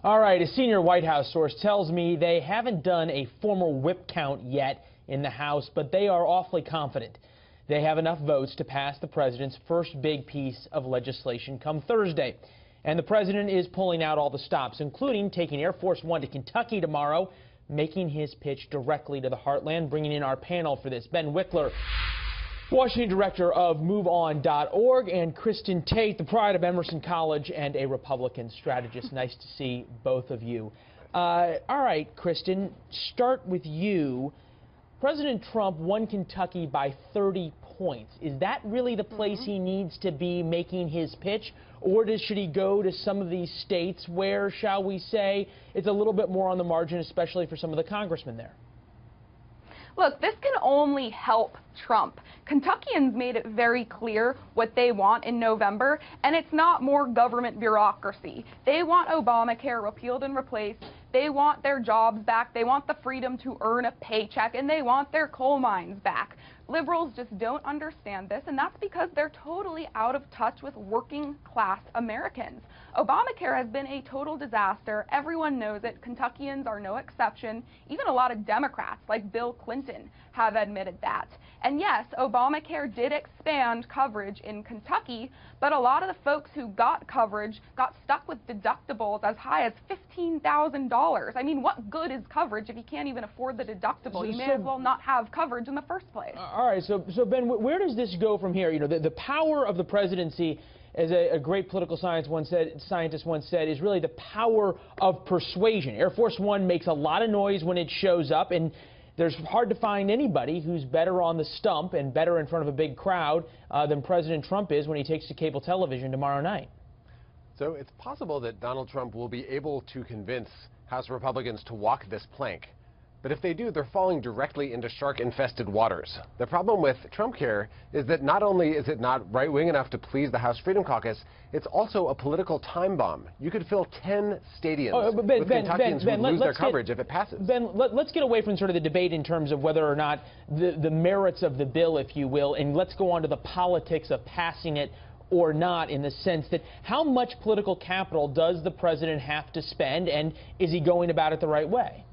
All right, a senior White House source tells me they haven't done a formal whip count yet in the House, but they are awfully confident they have enough votes to pass the president's first big piece of legislation come Thursday. And the president is pulling out all the stops, including taking Air Force One to Kentucky tomorrow, making his pitch directly to the heartland. Bringing in our panel for this, Ben Wickler, Washington director of MoveOn.org, and Kristin Tate, the pride of Emerson College and a Republican strategist. Nice to see both of you. All right, Kristin, start with you. President Trump won Kentucky by 30 points. Is that really the place he needs to be making his pitch? Or should he go to some of these states where, shall we say, it's a little bit more on the margin, especially for some of the congressmen there? Look, this can only help Trump. Kentuckians made it very clear what they want in November, and it's not more government bureaucracy. They want ObamaCare repealed and replaced. They want their jobs back. They want the freedom to earn a paycheck, and they want their coal mines back. Liberals just don't understand this, and that's because they're totally out of touch with working class Americans. Obamacare has been a total disaster. Everyone knows it. Kentuckians are no exception. Even a lot of Democrats, like Bill Clinton, have admitted that. And yes, Obamacare did expand coverage in Kentucky, but a lot of the folks who got coverage got stuck with deductibles as high as $15,000. I mean, what good is coverage if you can't even afford the deductible? You may as well not have coverage in the first place. All right, so Ben, where does this go from here? You know, the power of the presidency, as a great political scientist once said, is really the power of persuasion. Air Force One makes a lot of noise when it shows up, and there's hard to find anybody who's better on the stump and better in front of a big crowd than President Trump is when he takes to cable television tomorrow night. So it's possible that Donald Trump will be able to convince House Republicans to walk this plank. But if they do, they're falling directly into shark-infested waters. The problem with TrumpCare is that not only is it not right-wing enough to please the House Freedom Caucus, it's also a political time bomb. You could fill 10 stadiums with Kentuckians who would lose their coverage if it passes. Ben, let's get away from sort of the debate in terms of whether or not the merits of the bill, if you will, and let's go on to the politics of passing it or not, in the sense that how much political capital does the president have to spend, and is he going about it the right way?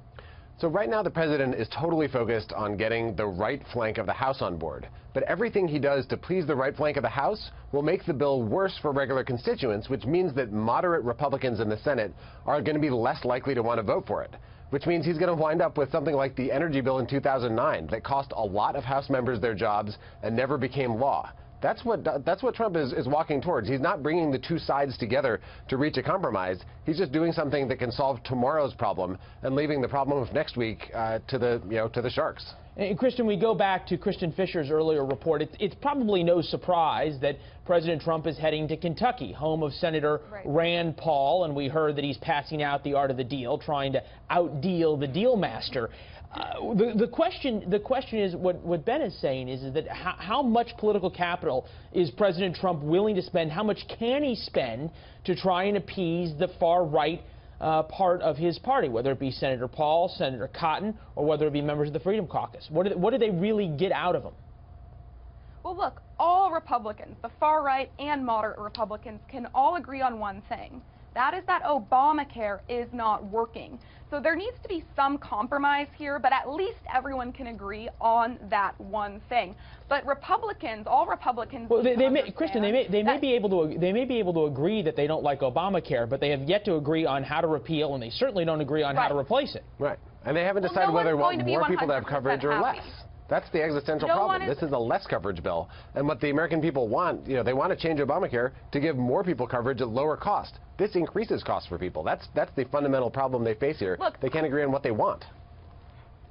So right now the president is totally focused on getting the right flank of the House on board. But everything he does to please the right flank of the House will make the bill worse for regular constituents, which means that moderate Republicans in the Senate are going to be less likely to want to vote for it. Which means he's going to wind up with something like the energy bill in 2009 that cost a lot of House members their jobs and never became law. That's what Trump is walking towards. He's not bringing the two sides together to reach a compromise. He's just doing something that can solve tomorrow's problem and leaving the problem of next week to the sharks. And Kristin, we go back to Kristen Fisher's earlier report. It's probably no surprise that President Trump is heading to Kentucky, home of Senator Rand Paul, and we heard that he's passing out the art of the deal, trying to outdeal the deal master. The question is what Ben is saying is that how much political capital is President Trump willing to spend? How much can he spend to try and appease the far right part of his party, whether it be Senator Paul, Senator Cotton, or whether it be members of the Freedom Caucus? What do they really get out of him? Well, look, all Republicans, the far right and moderate Republicans, can all agree on one thing. That is that Obamacare is not working. So there needs to be some compromise here, but at least everyone can agree on that one thing. But Republicans, all Republicans, well, Kristin, they may be able to agree that they don't like Obamacare, but they have yet to agree on how to repeal, and they certainly don't agree on how to replace it. Right, and they haven't decided whether they want more people to have coverage or less. That's the existential problem. This is a less coverage bill. And what the American people want, they want to change Obamacare to give more people coverage at lower cost. This increases costs for people. That's the fundamental problem they face here. Look, they can't agree on what they want.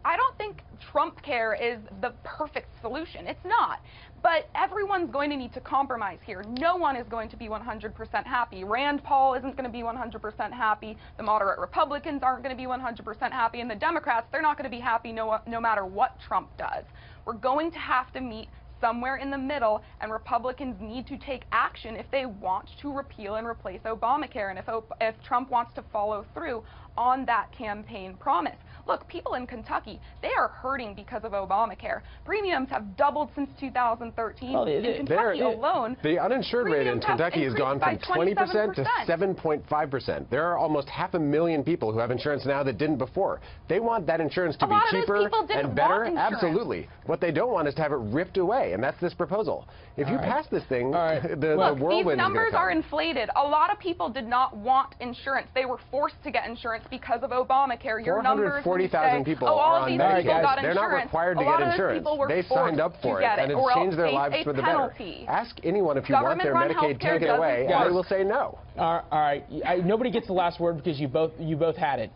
I don't think TrumpCare is the perfect solution. It's not. But everyone's going to need to compromise here. No one is going to be 100% happy. Rand Paul isn't going to be 100% happy. The moderate Republicans aren't going to be 100% happy. And the Democrats, they're not going to be happy no matter what Trump does. We're going to have to meet somewhere in the middle, and Republicans need to take action if they want to repeal and replace Obamacare, and if Trump wants to follow through on that campaign promise. Look, people in Kentucky, they are hurting because of Obamacare. Premiums have doubled since 2013. Well, in Kentucky alone, the uninsured rate in Kentucky has gone from 20% to 7.5%. There are almost 500,000 people who have insurance now that didn't before. They want that insurance to be cheaper and better. Absolutely. What they don't want is to have it ripped away, and that's this proposal. If you pass this thing, the whirlwind these numbers is gonna come. are inflated. A lot of people did not want insurance. They were forced to get insurance because of Obamacare. Your numbers, 440,000 people all are of on these Medicaid. people got They're not insurance. required to get insurance. They signed up for it, and it's changed their lives for the better. Ask anyone if you want their Medicaid taken away, and they will say no. All right. Nobody gets the last word because you both had it.